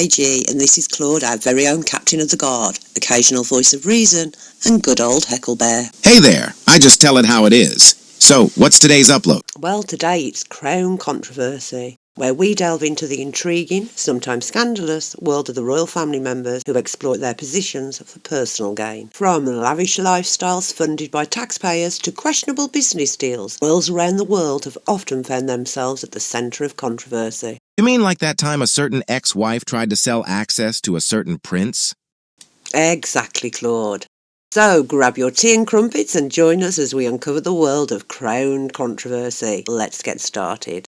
KG, and this is Claude, our very own Captain of the Guard, occasional voice of reason, and good old Hecklebear. Hey there, I just tell it how it is. So, what's today's upload? Well, today it's Crown Controversy, where we delve into the intriguing, sometimes scandalous, world of the royal family members who exploit their positions for personal gain. From lavish lifestyles funded by taxpayers to questionable business deals, royals around the world have often found themselves at the centre of controversy. You mean like that time a certain ex-wife tried to sell access to a certain prince? Exactly, Claude. So grab your tea and crumpets and join us as we uncover the world of Crown Controversy. Let's get started.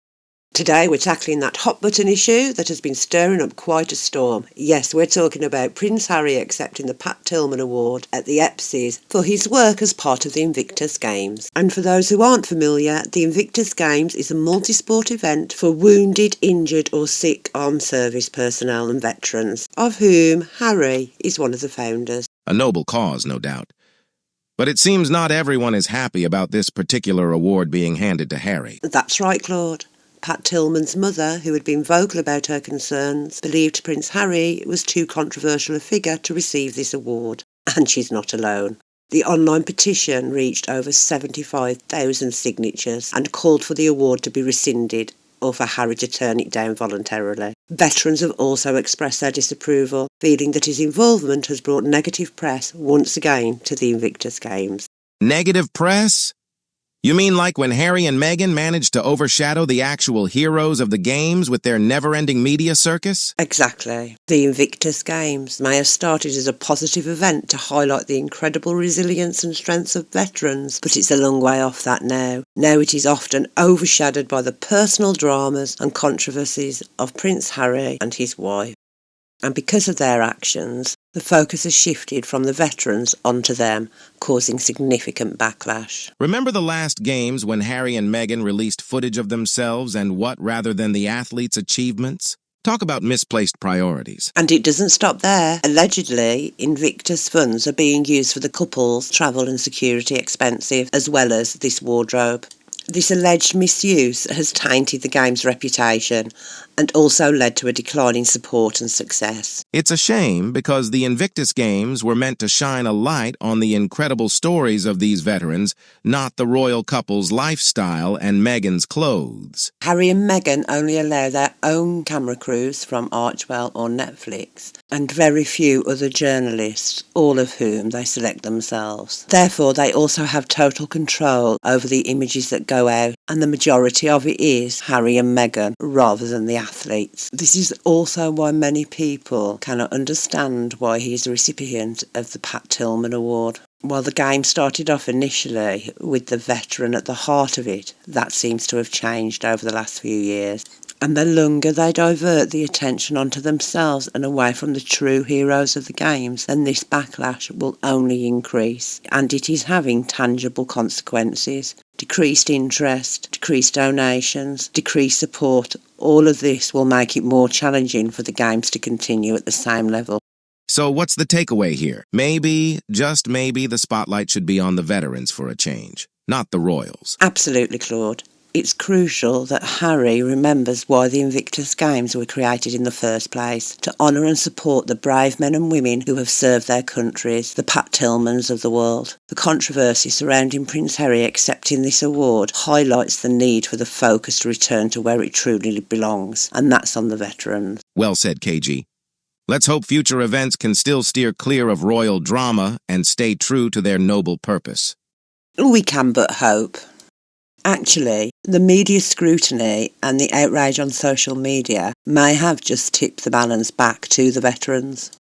Today we're tackling that hot-button issue that has been stirring up quite a storm. Yes, we're talking about Prince Harry accepting the Pat Tillman Award at the Epsys for his work as part of the Invictus Games. And for those who aren't familiar, the Invictus Games is a multi-sport event for wounded, injured or sick armed service personnel and veterans, of whom Harry is one of the founders. A noble cause, no doubt. But it seems not everyone is happy about this particular award being handed to Harry. That's right, Claude. Pat Tillman's mother, who had been vocal about her concerns, believed Prince Harry was too controversial a figure to receive this award. And she's not alone. The online petition reached over 75,000 signatures and called for the award to be rescinded or for Harry to turn it down voluntarily. Veterans have also expressed their disapproval, feeling that his involvement has brought negative press once again to the Invictus Games. Negative press? You mean like when Harry and Meghan managed to overshadow the actual heroes of the games with their never-ending media circus? Exactly. The Invictus Games may have started as a positive event to highlight the incredible resilience and strengths of veterans, but it's a long way off that now. Now it is often overshadowed by the personal dramas and controversies of Prince Harry and his wife. And because of their actions, the focus has shifted from the veterans onto them, causing significant backlash. Remember the last games when Harry and Meghan released footage of themselves and what rather than the athletes' achievements? Talk about misplaced priorities. And it doesn't stop there. Allegedly, Invictus funds are being used for the couple's travel and security expenses, as well as this wardrobe. This alleged misuse has tainted the game's reputation and also led to a decline in support and success. It's a shame because the Invictus Games were meant to shine a light on the incredible stories of these veterans, not the royal couple's lifestyle and Meghan's clothes. Harry and Meghan only allow their own camera crews from Archwell or Netflix, and very few other journalists, all of whom they select themselves. Therefore, they also have total control over the images that go out, and the majority of it is Harry and Meghan rather than the athletes. This is also why many people cannot understand why he is the recipient of the Pat Tillman Award. While the game started off initially with the veteran at the heart of it, that seems to have changed over the last few years. And the longer they divert the attention onto themselves and away from the true heroes of the games, then this backlash will only increase. And it is having tangible consequences. Decreased interest, decreased donations, decreased support. All of this will make it more challenging for the games to continue at the same level. So what's the takeaway here? Maybe, just maybe, the spotlight should be on the veterans for a change, not the royals. Absolutely, Claude. It's crucial that Harry remembers why the Invictus Games were created in the first place, to honour and support the brave men and women who have served their countries, the Pat Tillmans of the world. The controversy surrounding Prince Harry accepting this award highlights the need for the focus to return to where it truly belongs, and that's on the veterans. Well said, KG. Let's hope future events can still steer clear of royal drama and stay true to their noble purpose. We can but hope. Actually, the media scrutiny and the outrage on social media may have just tipped the balance back to the veterans.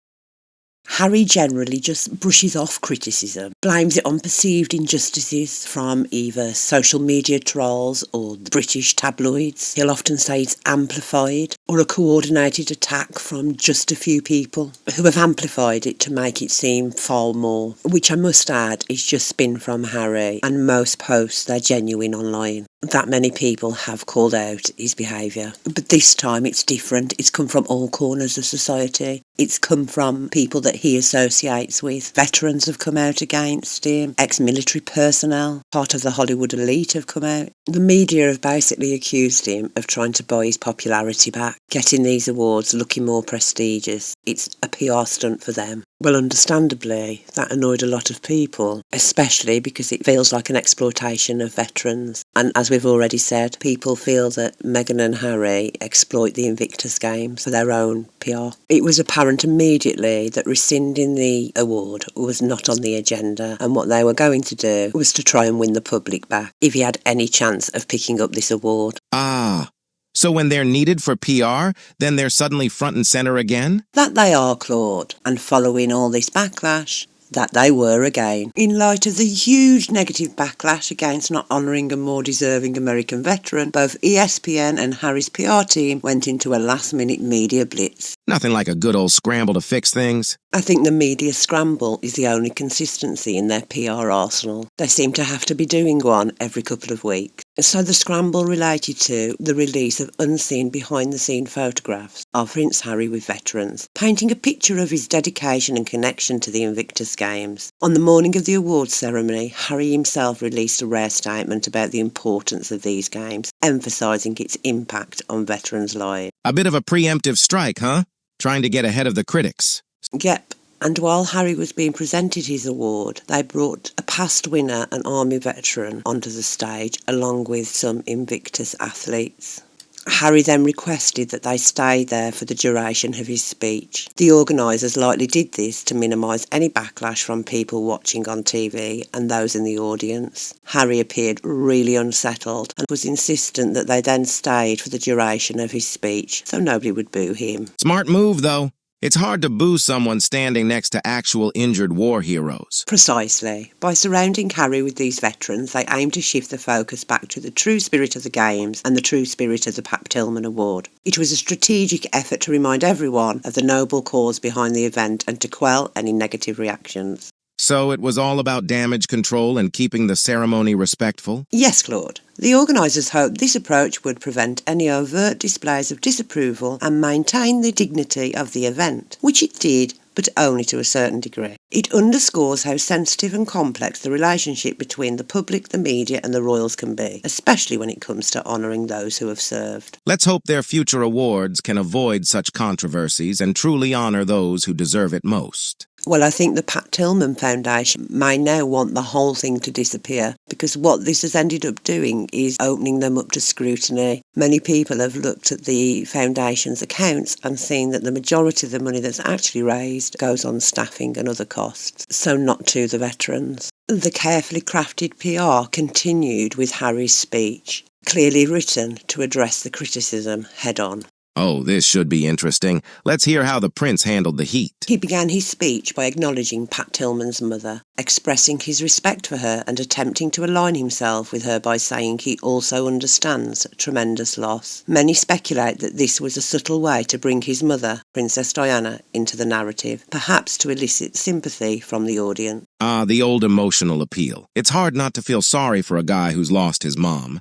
Harry generally just brushes off criticism, blames it on perceived injustices from either social media trolls or the British tabloids. He'll often say it's amplified or a coordinated attack from just a few people who have amplified it to make it seem far more, which I must add is just spin from Harry, and most posts are genuine online. That many people have called out his behaviour. But this time it's different. It's come from all corners of society. It's come from people that he associates with. Veterans have come out against him, ex-military personnel, part of the Hollywood elite have come out. The media have basically accused him of trying to buy his popularity back, getting these awards looking more prestigious. It's a PR stunt for them. Well, understandably, that annoyed a lot of people, especially because it feels like an exploitation of veterans. And as we've already said, people feel that Meghan and Harry exploit the Invictus Games for their own PR. It was apparent immediately that rescinding the award was not on the agenda, and what they were going to do was to try and win the public back if he had any chance of picking up this award. Ah, so when they're needed for PR, then they're suddenly front and center again? That they are, Claude, and following all this backlash, that they were again. In light of the huge negative backlash against not honouring a more deserving American veteran, both ESPN and Harry's PR team went into a last-minute media blitz. Nothing like a good old scramble to fix things. I think the media scramble is the only consistency in their PR arsenal. They seem to have to be doing one every couple of weeks. So the scramble related to the release of unseen behind-the-scene photographs of Prince Harry with veterans, painting a picture of his dedication and connection to the Invictus Games. On the morning of the awards ceremony, Harry himself released a rare statement about the importance of these games, emphasising its impact on veterans' lives. A bit of a preemptive strike, huh? Trying to get ahead of the critics. Yep. And while Harry was being presented his award, they brought a past winner, an Army veteran, onto the stage, along with some Invictus athletes. Harry then requested that they stay there for the duration of his speech. The organisers likely did this to minimise any backlash from people watching on TV and those in the audience. Harry appeared really unsettled and was insistent that they then stayed for the duration of his speech so nobody would boo him. Smart move, though. It's hard to boo someone standing next to actual injured war heroes. Precisely. By surrounding Harry with these veterans, they aim to shift the focus back to the true spirit of the Games and the true spirit of the Pat Tillman Award. It was a strategic effort to remind everyone of the noble cause behind the event and to quell any negative reactions. So it was all about damage control and keeping the ceremony respectful? Yes, Claude. The organisers hoped this approach would prevent any overt displays of disapproval and maintain the dignity of the event, which it did, but only to a certain degree. It underscores how sensitive and complex the relationship between the public, the media and the royals can be, especially when it comes to honouring those who have served. Let's hope their future awards can avoid such controversies and truly honour those who deserve it most. Well, I think the Pat Tillman Foundation may now want the whole thing to disappear, because what this has ended up doing is opening them up to scrutiny. Many people have looked at the foundation's accounts and seen that the majority of the money that's actually raised goes on staffing and other costs, so not to the veterans. The carefully crafted PR continued with Harry's speech, clearly written to address the criticism head-on. Oh, this should be interesting. Let's hear how the prince handled the heat. He began his speech by acknowledging Pat Tillman's mother, expressing his respect for her and attempting to align himself with her by saying he also understands tremendous loss. Many speculate that this was a subtle way to bring his mother, Princess Diana, into the narrative, perhaps to elicit sympathy from the audience. Ah, the old emotional appeal. It's hard not to feel sorry for a guy who's lost his mom,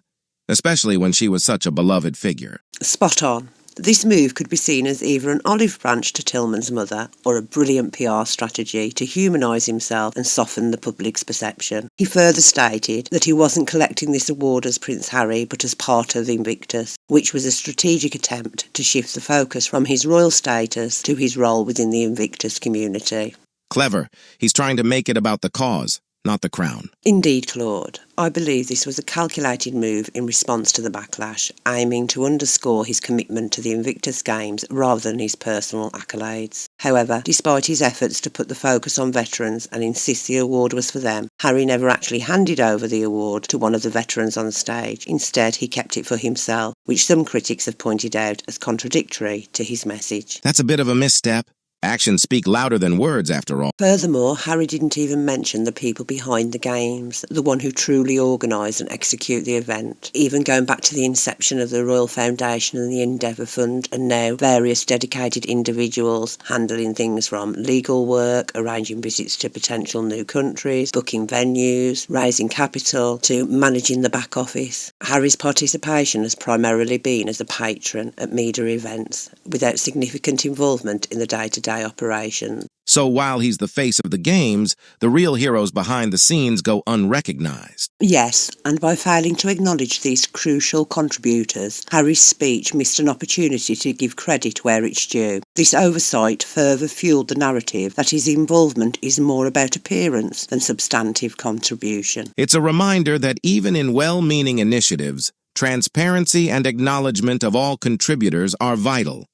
especially when she was such a beloved figure. Spot on. This move could be seen as either an olive branch to Tillman's mother or a brilliant PR strategy to humanise himself and soften the public's perception. He further stated that he wasn't collecting this award as Prince Harry but as part of Invictus, which was a strategic attempt to shift the focus from his royal status to his role within the Invictus community. Clever. He's trying to make it about the cause, not the crown. Indeed, Claude. I believe this was a calculated move in response to the backlash, aiming to underscore his commitment to the Invictus Games rather than his personal accolades. However, despite his efforts to put the focus on veterans and insist the award was for them, Harry never actually handed over the award to one of the veterans on stage. Instead, he kept it for himself, which some critics have pointed out as contradictory to his message. That's a bit of a misstep. Actions speak louder than words, after all. Furthermore, Harry didn't even mention the people behind the games, the one who truly organise and execute the event, even going back to the inception of the Royal Foundation and the Endeavour Fund, and now various dedicated individuals handling things from legal work, arranging visits to potential new countries, booking venues, raising capital, to managing the back office. Harry's participation has primarily been as a patron at media events, without significant involvement in the day-to-day day-to-day operations. So while he's the face of the games, the real heroes behind the scenes go unrecognized. Yes, and by failing to acknowledge these crucial contributors, Harry's speech missed an opportunity to give credit where it's due. This oversight further fueled the narrative that his involvement is more about appearance than substantive contribution. It's a reminder that even in well-meaning initiatives, transparency and acknowledgement of all contributors are vital.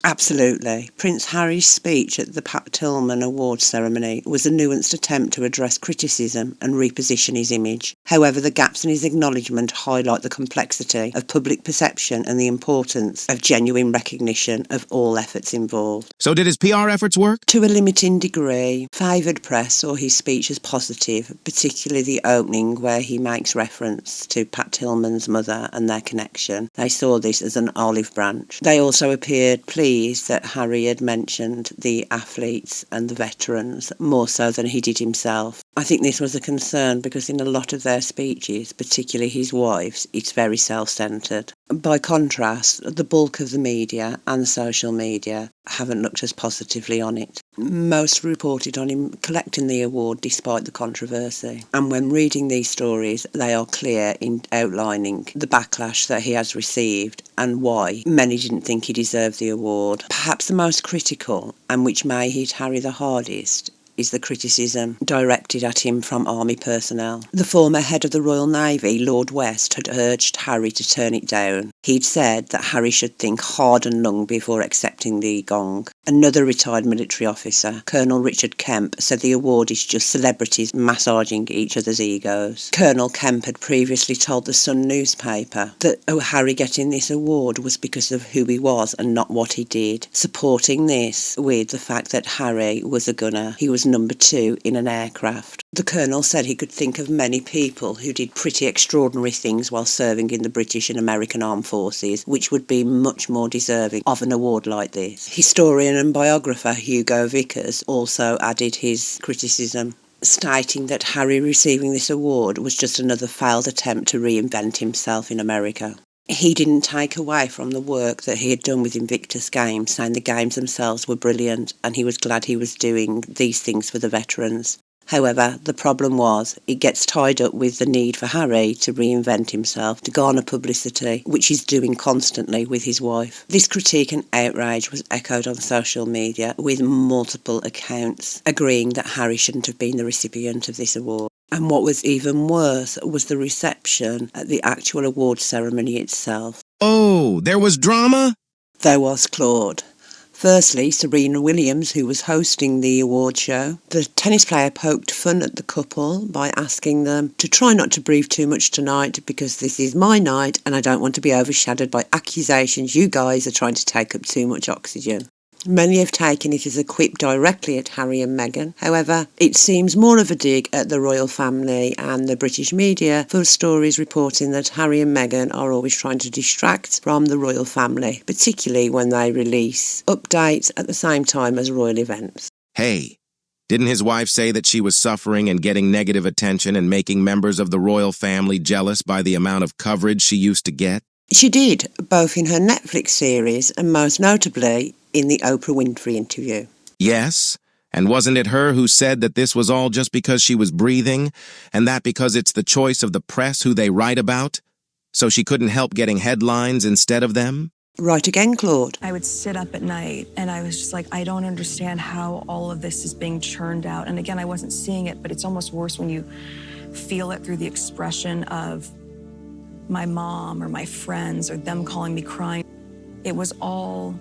Absolutely. Prince Harry's speech at the Pat Tillman Awards ceremony was a nuanced attempt to address criticism and reposition his image. However, the gaps in his acknowledgement highlight the complexity of public perception and the importance of genuine recognition of all efforts involved. So did his PR efforts work? To a limiting degree, favoured press saw his speech as positive, particularly the opening where he makes reference to Pat Tillman's mother and their connection. They saw this as an olive branch. They also appeared pleased that Harry had mentioned the athletes and the veterans more so than he did himself. I think this was a concern because in a lot of their speeches, particularly his wife's, it's very self-centred. By contrast, the bulk of the media and social media haven't looked as positively on it. Most reported on him collecting the award despite the controversy. And when reading these stories, they are clear in outlining the backlash that he has received and why many didn't think he deserved the award. Perhaps the most critical, and which may hit Harry the hardest, is the criticism directed at him from army personnel. The former head of the Royal Navy, Lord West, had urged Harry to turn it down. He'd said that Harry should think hard and long before accepting the gong. Another retired military officer, Colonel Richard Kemp, said the award is just celebrities massaging each other's egos. Colonel Kemp had previously told the Sun newspaper that Harry getting this award was because of who he was and not what he did, supporting this with the fact that Harry was a gunner. He was number 2 in an aircraft. The Colonel said he could think of many people who did pretty extraordinary things while serving in the British and American Armed Forces, which would be much more deserving of an award like this. Historian and biographer Hugo Vickers also added his criticism, stating that Harry receiving this award was just another failed attempt to reinvent himself in America. He didn't take away from the work that he had done with Invictus Games, saying the games themselves were brilliant and he was glad he was doing these things for the veterans. However, the problem was, it gets tied up with the need for Harry to reinvent himself, to garner publicity, which he's doing constantly with his wife. This critique and outrage was echoed on social media, with multiple accounts agreeing that Harry shouldn't have been the recipient of this award. And what was even worse was the reception at the actual award ceremony itself. Oh, there was drama? There was, Claude. Firstly, Serena Williams, who was hosting the award show. The tennis player poked fun at the couple by asking them to try not to breathe too much tonight because this is my night and I don't want to be overshadowed by accusations you guys are trying to take up too much oxygen. Many have taken it as a quip directly at Harry and Meghan. However, it seems more of a dig at the royal family and the British media for stories reporting that Harry and Meghan are always trying to distract from the royal family, particularly when they release updates at the same time as royal events. Hey, didn't his wife say that she was suffering and getting negative attention and making members of the royal family jealous by the amount of coverage she used to get? She did, both in her Netflix series and most notably in the Oprah Winfrey interview. Yes, and wasn't it her who said that this was all just because she was breathing, and that because it's the choice of the press who they write about, so she couldn't help getting headlines instead of them? Right again, Claude. I would sit up at night and I was just like, I don't understand how all of this is being churned out. And again, I wasn't seeing it, but it's almost worse when you feel it through the expression of my mom or my friends or them calling me crying. It was all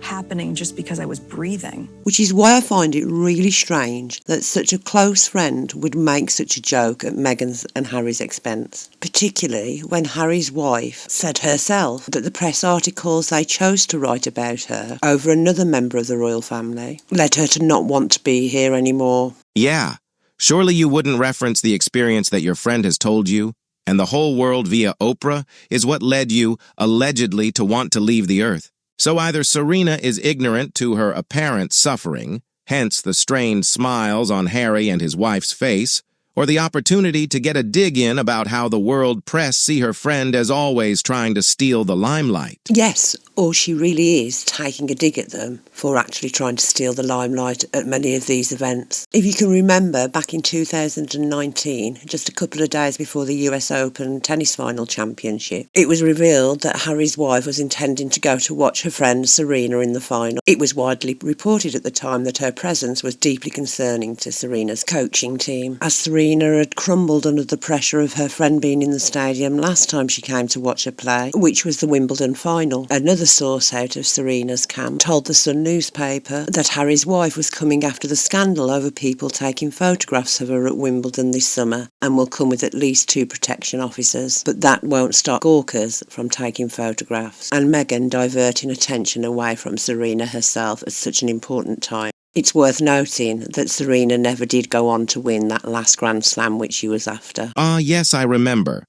happening just because I was breathing. Which is why I find it really strange that such a close friend would make such a joke at Meghan's and Harry's expense, particularly when Harry's wife said herself that the press articles they chose to write about her over another member of the royal family led her to not want to be here anymore. Yeah, surely you wouldn't reference the experience that your friend has told you, and the whole world via Oprah is what led you, allegedly, to want to leave the earth. So either Serena is ignorant to her apparent suffering, hence the strained smiles on Harry and his wife's face, or the opportunity to get a dig in about how the world press see her friend as always trying to steal the limelight. Yes, or she really is taking a dig at them for actually trying to steal the limelight at many of these events. If you can remember, back in 2019, just a couple of days before the US Open tennis final championship, it was revealed that Harry's wife was intending to go to watch her friend Serena in the final. It was widely reported at the time that her presence was deeply concerning to Serena's coaching team, as Serena had crumbled under the pressure of her friend being in the stadium last time she came to watch her play, which was the Wimbledon final. Another source out of Serena's camp told the Sun newspaper that Harry's wife was coming after the scandal over people taking photographs of her at Wimbledon this summer and will come with at least 2 protection officers, but that won't stop gawkers from taking photographs and Meghan diverting attention away from Serena herself at such an important time. It's worth noting that Serena never did go on to win that last Grand Slam which she was after. Yes, I remember.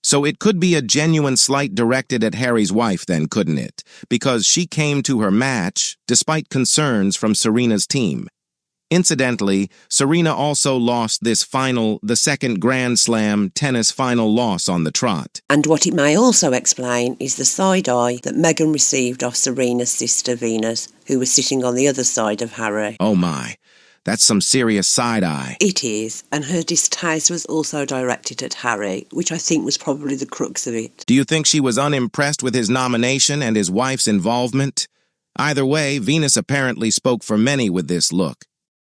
So it could be a genuine slight directed at Harry's wife then, couldn't it? Because she came to her match despite concerns from Serena's team. Incidentally, Serena also lost the second Grand Slam tennis final loss on the trot. And what it may also explain is the side eye that Meghan received off Serena's sister Venus, who was sitting on the other side of Harry. Oh my, that's some serious side-eye. It is, and her distaste was also directed at Harry, which I think was probably the crux of it. Do you think she was unimpressed with his nomination and his wife's involvement? Either way, Venus apparently spoke for many with this look.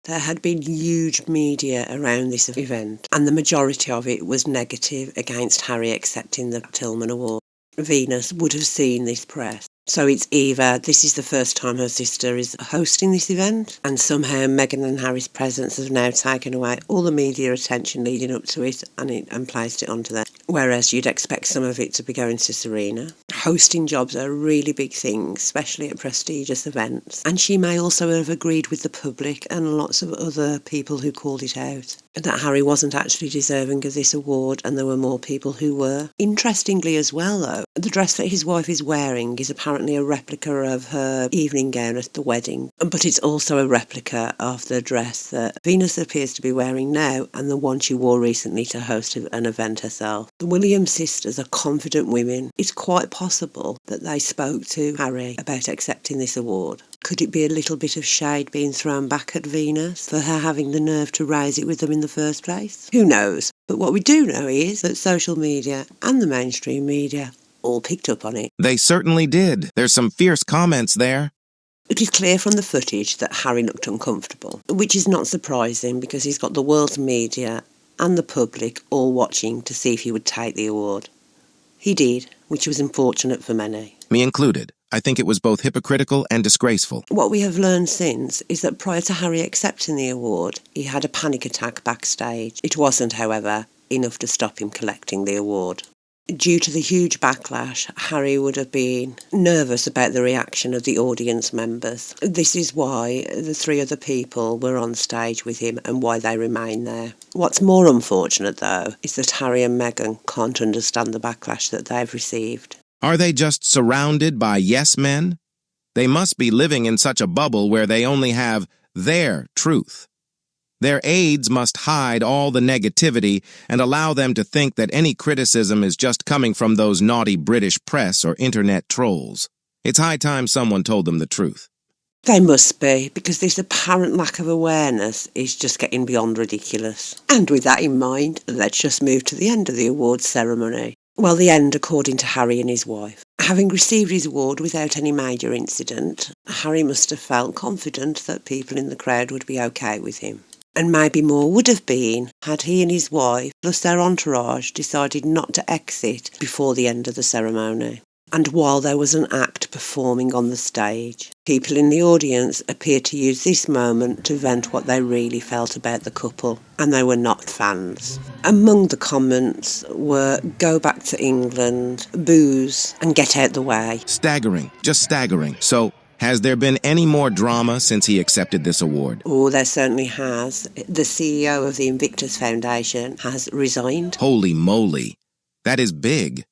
There had been huge media around this event, and the majority of it was negative against Harry accepting the Tillman Award. Venus would have seen this press. So it's either this is the first time her sister is hosting this event, and somehow Meghan and Harry's presence have now taken away all the media attention leading up to it and placed it onto them. Whereas you'd expect some of it to be going to Serena. Hosting jobs are a really big thing, especially at prestigious events. And she may also have agreed with the public and lots of other people who called it out that Harry wasn't actually deserving of this award, and there were more people who were. Interestingly as well, though, the dress that his wife is wearing is apparently a replica of her evening gown at the wedding, but it's also a replica of the dress that Venus appears to be wearing now and the one she wore recently to host an event herself. The Williams sisters are confident women. It's quite possible that they spoke to Harry about accepting this award. Could it be a little bit of shade being thrown back at Venus for her having the nerve to raise it with them in the first place? Who knows? But what we do know is that social media and the mainstream media all picked up on it. They certainly did. There's some fierce comments there. It is clear from the footage that Harry looked uncomfortable, which is not surprising because he's got the world's media and the public all watching to see if he would take the award. He did, which was unfortunate for many. Me included. I think it was both hypocritical and disgraceful. What we have learned since is that prior to Harry accepting the award, he had a panic attack backstage. It wasn't, however, enough to stop him collecting the award. Due to the huge backlash, Harry would have been nervous about the reaction of the audience members. This is why the 3 other people were on stage with him and why they remain there. What's more unfortunate, though, is that Harry and Meghan can't understand the backlash that they've received. Are they just surrounded by yes men? They must be living in such a bubble where they only have their truth. Their aides must hide all the negativity and allow them to think that any criticism is just coming from those naughty British press or internet trolls. It's high time someone told them the truth. They must be, because this apparent lack of awareness is just getting beyond ridiculous. And with that in mind, let's just move to the end of the awards ceremony. Well, the end according to Harry and his wife. Having received his award without any major incident, Harry must have felt confident that people in the crowd would be okay with him. And maybe more would have been had he and his wife, plus their entourage, decided not to exit before the end of the ceremony. And while there was an act performing on the stage, people in the audience appeared to use this moment to vent what they really felt about the couple, and they were not fans. Among the comments were, "Go back to England," "Booze," and "Get out the way." Staggering, just staggering. So, has there been any more drama since he accepted this award? Oh, there certainly has. The CEO of the Invictus Foundation has resigned. Holy moly, that is big.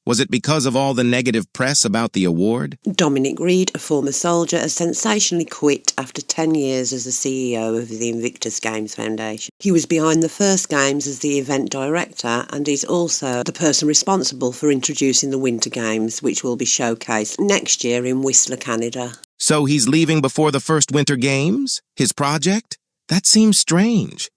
Was it because of all the negative press about the award? Dominic Reed, a former soldier, has sensationally quit after 10 years as the CEO of the Invictus Games Foundation. He was behind the first games as the event director and is also the person responsible for introducing the Winter Games, which will be showcased next year in Whistler, Canada. So he's leaving before the first Winter Games? His project? That seems strange.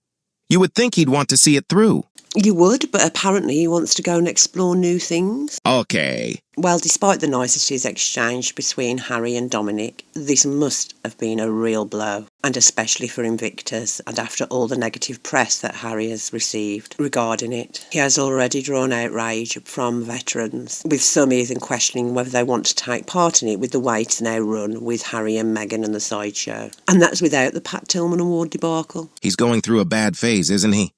You would think he'd want to see it through. You would, but apparently he wants to go and explore new things. Okay. Well, despite the niceties exchanged between Harry and Dominic, this must have been a real blow, and especially for Invictus, and after all the negative press that Harry has received regarding it. He has already drawn outrage from veterans, with some even questioning whether they want to take part in it with the way it's now run with Harry and Meghan and the sideshow. And that's without the Pat Tillman Award debacle. He's going through a bad phase, isn't he?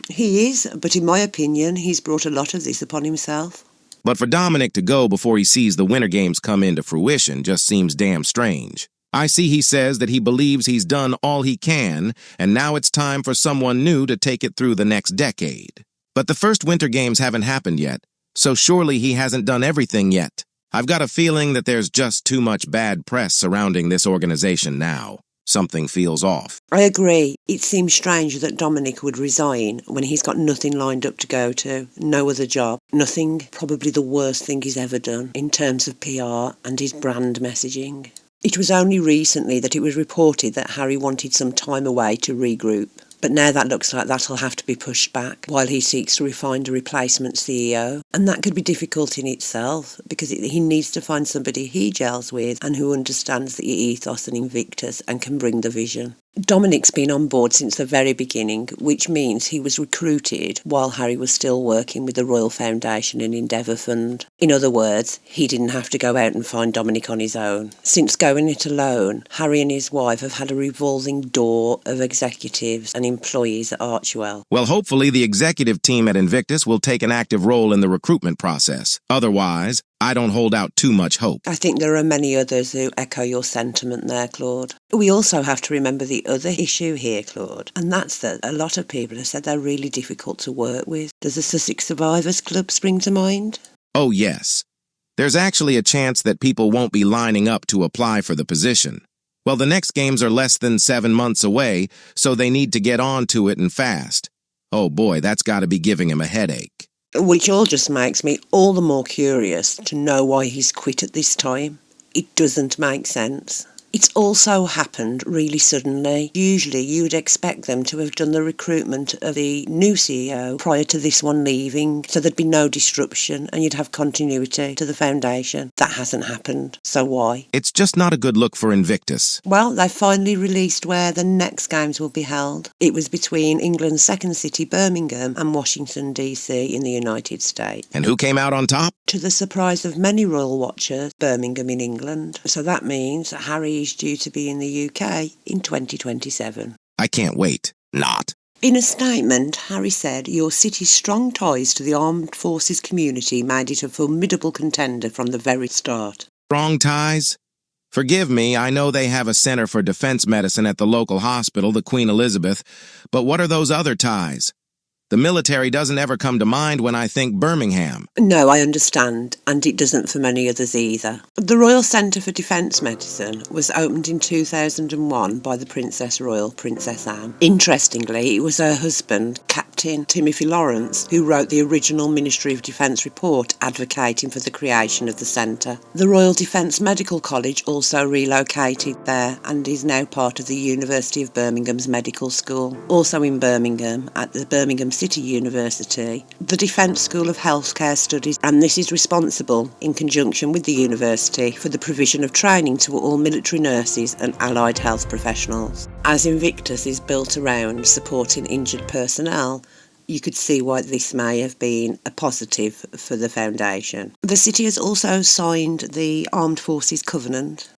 He is, but in my opinion, he's brought a lot of this upon himself. But for Dominic to go before he sees the Winter Games come into fruition just seems damn strange. I see he says that he believes he's done all he can, and now it's time for someone new to take it through the next decade. But the first Winter Games haven't happened yet, so surely he hasn't done everything yet. I've got a feeling that there's just too much bad press surrounding this organization now. Something feels off. I agree. It seems strange that Dominic would resign when he's got nothing lined up to go to, no other job, nothing, probably the worst thing he's ever done in terms of PR and his brand messaging. It was only recently that it was reported that Harry wanted some time away to regroup. But now that looks like that'll have to be pushed back while he seeks to find a replacement CEO. And that could be difficult in itself because he needs to find somebody he gels with and who understands the ethos and Invictus and can bring the vision. Dominic's been on board since the very beginning, which means he was recruited while Harry was still working with the Royal Foundation and Endeavour Fund. In other words, he didn't have to go out and find Dominic on his own. Since going it alone, Harry and his wife have had a revolving door of executives and employees at Archewell. Well, hopefully the executive team at Invictus will take an active role in the recruitment process. Otherwise, I don't hold out too much hope. I think there are many others who echo your sentiment there, Claude. We also have to remember the other issue here, Claude, and that's that a lot of people have said they're really difficult to work with. Does the Sussex Survivors Club spring to mind? Oh, yes. There's actually a chance that people won't be lining up to apply for the position. Well, the next games are less than 7 months away, so they need to get on to it and fast. Oh boy, that's got to be giving him a headache. Which all just makes me all the more curious to know why he's quit at this time. It doesn't make sense. It's also happened really suddenly. Usually you would expect them to have done the recruitment of the new CEO prior to this one leaving, so there'd be no disruption and you'd have continuity to the foundation. That hasn't happened. So why? It's just not a good look for Invictus. Well, they finally released where the next games will be held. It was between England's second city, Birmingham, and Washington, D.C. in the United States. And who came out on top? To the surprise of many royal watchers, Birmingham in England. So that means that Harry is due to be in the UK in 2027. I can't wait. Not. In a statement, Harry said, "Your city's strong ties to the armed forces community made it a formidable contender from the very start." Strong ties? Forgive me, I know they have a Center for Defense Medicine at the local hospital, the Queen Elizabeth, but what are those other ties? The military doesn't ever come to mind when I think Birmingham. No, I understand, and it doesn't for many others either. The Royal Centre for Defence Medicine was opened in 2001 by the Princess Royal, Princess Anne. Interestingly, it was her husband, Captain Timothy Lawrence, who wrote the original Ministry of Defence report advocating for the creation of the centre. The Royal Defence Medical College also relocated there and is now part of the University of Birmingham's Medical School. Also in Birmingham, at the Birmingham City University, the Defence School of Healthcare Studies, and this is responsible, in conjunction with the university, for the provision of training to all military nurses and allied health professionals. As Invictus is built around supporting injured personnel, you could see why this may have been a positive for the foundation. The city has also signed the Armed Forces Covenant,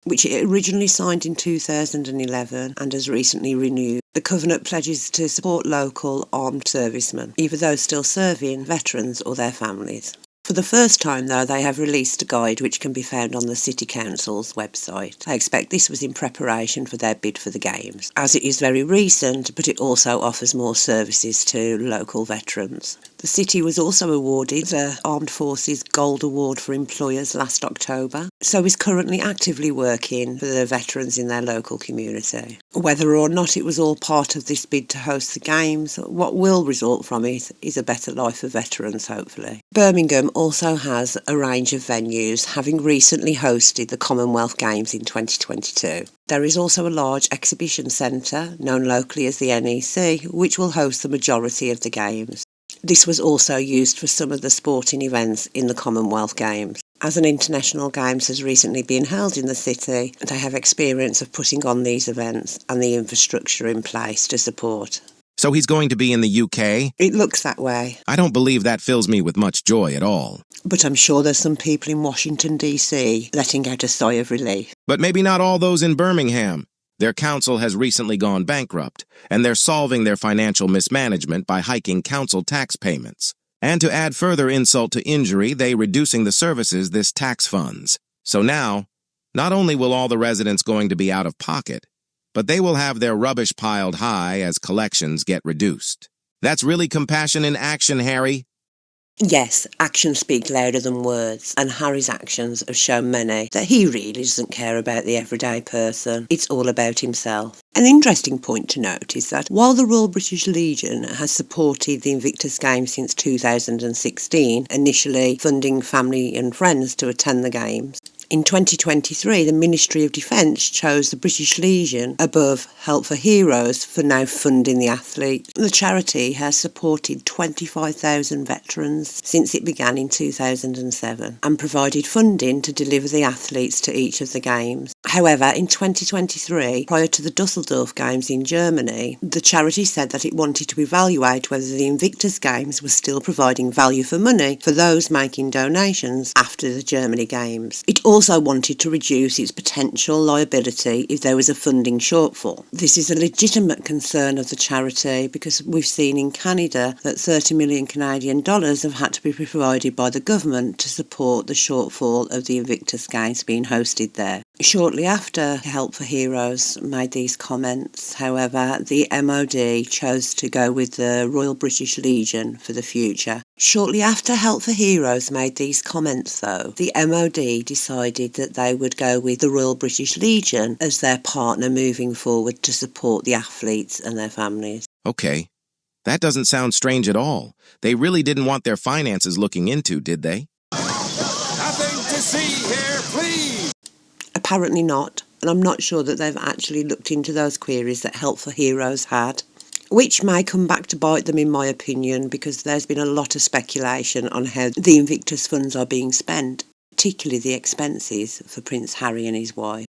which it originally signed in 2011 and has recently renewed. The Covenant pledges to support local armed servicemen, either those still serving, veterans or their families. For the first time, though, they have released a guide which can be found on the City Council's website. I expect this was in preparation for their bid for the Games, as it is very recent, but it also offers more services to local veterans. The city was also awarded the Armed Forces Gold Award for Employers last October, so is currently actively working for the veterans in their local community. Whether or not it was all part of this bid to host the Games, what will result from it is a better life for veterans, hopefully. Birmingham also has a range of venues, having recently hosted the Commonwealth Games in 2022. There is also a large exhibition centre, known locally as the NEC, which will host the majority of the Games. This was also used for some of the sporting events in the Commonwealth Games. As an international Games has recently been held in the city, they have experience of putting on these events and the infrastructure in place to support. So he's going to be in the UK? It looks that way. I don't believe that fills me with much joy at all. But I'm sure there's some people in Washington, D.C. letting out a sigh of relief. But maybe not all those in Birmingham. Their council has recently gone bankrupt, and they're solving their financial mismanagement by hiking council tax payments. And to add further insult to injury, they're reducing the services this tax funds. So now, not only will all the residents going to be out of pocket, but they will have their rubbish piled high as collections get reduced. That's really compassion in action, Harry. Yes, actions speak louder than words, and Harry's actions have shown many that he really doesn't care about the everyday person. It's all about himself. An interesting point to note is that while the Royal British Legion has supported the Invictus Games since 2016, initially funding family and friends to attend the Games, in 2023, the Ministry of Defence chose the British Legion above Help for Heroes for now funding the athlete. The charity has supported 25,000 veterans since it began in 2007 and provided funding to deliver the athletes to each of the Games. However, in 2023, prior to the Dusseldorf Games in Germany, the charity said that it wanted to evaluate whether the Invictus Games was still providing value for money for those making donations after the Germany Games. It also wanted to reduce its potential liability if there was a funding shortfall. This is a legitimate concern of the charity because we've seen in Canada that 30 million Canadian dollars have had to be provided by the government to support the shortfall of the Invictus Games being hosted there. Shortly after Help for Heroes made these comments, however, the MOD chose to go with the Royal British Legion for the future. Shortly after Help for Heroes made these comments, though, the MOD decided that they would go with the Royal British Legion as their partner moving forward to support the athletes and their families. Okay, that doesn't sound strange at all. They really didn't want their finances looking into, did they? Nothing to see here, please! Apparently not, and I'm not sure that they've actually looked into those queries that Help for Heroes had, which may come back to bite them in my opinion, because there's been a lot of speculation on how the Invictus funds are being spent, particularly the expenses for Prince Harry and his wife.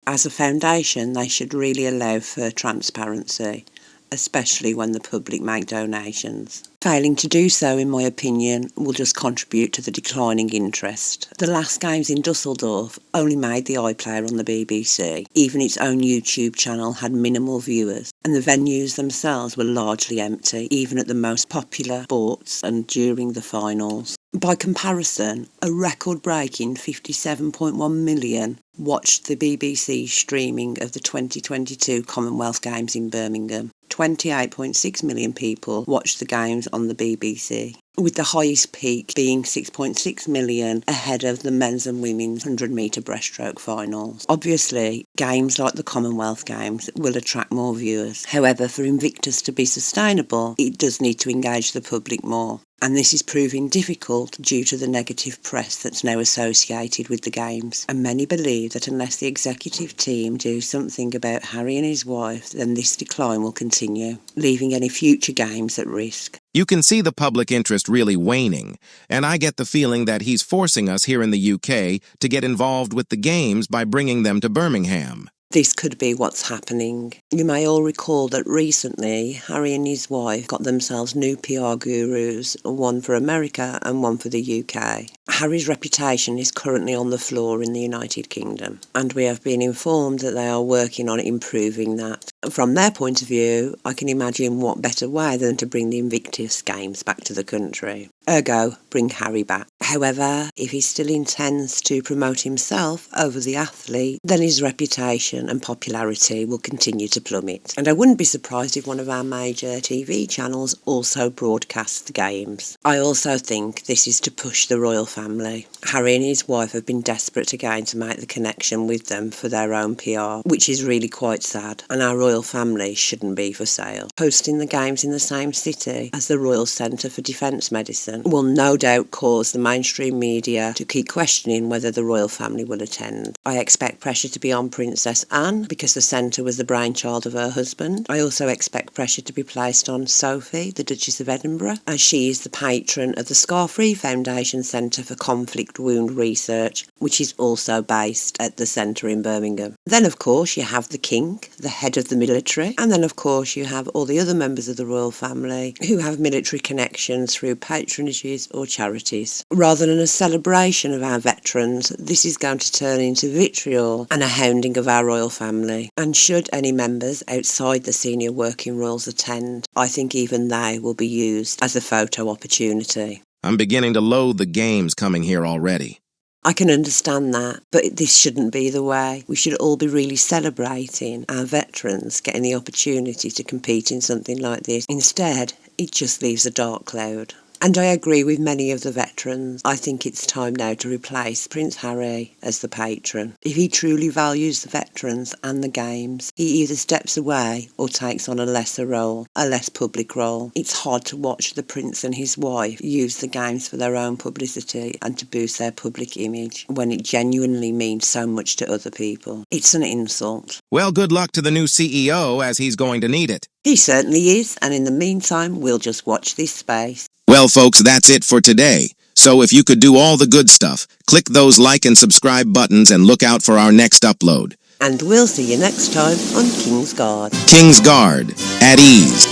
As a foundation, they should really allow for transparency, especially when the public make donations. Failing to do so, in my opinion, will just contribute to the declining interest. The last Games in Dusseldorf only made the iPlayer on the BBC. Even its own YouTube channel had minimal viewers, and the venues themselves were largely empty, even at the most popular sports and during the finals. By comparison, a record-breaking 57.1 million watched the BBC streaming of the 2022 Commonwealth Games in Birmingham. 28.6 million people watched the Games on the BBC, with the highest peak being 6.6 million ahead of the men's and women's 100-metre breaststroke finals. Obviously, games like the Commonwealth Games will attract more viewers. However, for Invictus to be sustainable, it does need to engage the public more. And this is proving difficult due to the negative press that's now associated with the Games. And many believe that unless the executive team do something about Harry and his wife, then this decline will continue, leaving any future Games at risk. You can see the public interest really waning, and I get the feeling that he's forcing us here in the UK to get involved with the Games by bringing them to Birmingham. This could be what's happening. You may all recall that recently Harry and his wife got themselves new PR gurus, one for America and one for the UK. Harry's reputation is currently on the floor in the United Kingdom, and we have been informed that they are working on improving that. From their point of view, I can imagine what better way than to bring the Invictus Games back to the country. Ergo, bring Harry back. However, if he still intends to promote himself over the athlete, then his reputation and popularity will continue to plummet. And I wouldn't be surprised if one of our major TV channels also broadcasts the games. I also think this is to push the royal family. Harry and his wife have been desperate again to make the connection with them for their own PR, which is really quite sad, and our royal family shouldn't be for sale. Hosting the games in the same city as the Royal Centre for Defence Medicine will no doubt cause the mainstream media to keep questioning whether the royal family will attend. I expect pressure to be on Princess Anne because the centre was the brainchild of her husband. I also expect pressure to be placed on Sophie, the Duchess of Edinburgh, as she is the patron of the Scar-Free Foundation Centre for Conflict Wound Research, which is also based at the centre in Birmingham. Then of course you have the King, the head of the military, and then of course you have all the other members of the royal family who have military connections through patronages or charities. Rather than a celebration of our veterans, this is going to turn into vitriol and a hounding of our royal family. And should any members outside the senior working royals attend, I think even they will be used as a photo opportunity. I'm beginning to loathe the games coming here already. I can understand that, but this shouldn't be the way. We should all be really celebrating our veterans getting the opportunity to compete in something like this. Instead, it just leaves a dark cloud. And I agree with many of the veterans. I think it's time now to replace Prince Harry as the patron. If he truly values the veterans and the games, he either steps away or takes on a lesser role, a less public role. It's hard to watch the prince and his wife use the games for their own publicity and to boost their public image when it genuinely means so much to other people. It's an insult. Well, good luck to the new CEO, as he's going to need it. He certainly is, and in the meantime, we'll just watch this space. Well, folks, that's it for today. So if you could do all the good stuff, click those like and subscribe buttons and look out for our next upload. And we'll see you next time on King's Guard. King's Guard, at ease.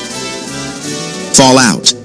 Fall out.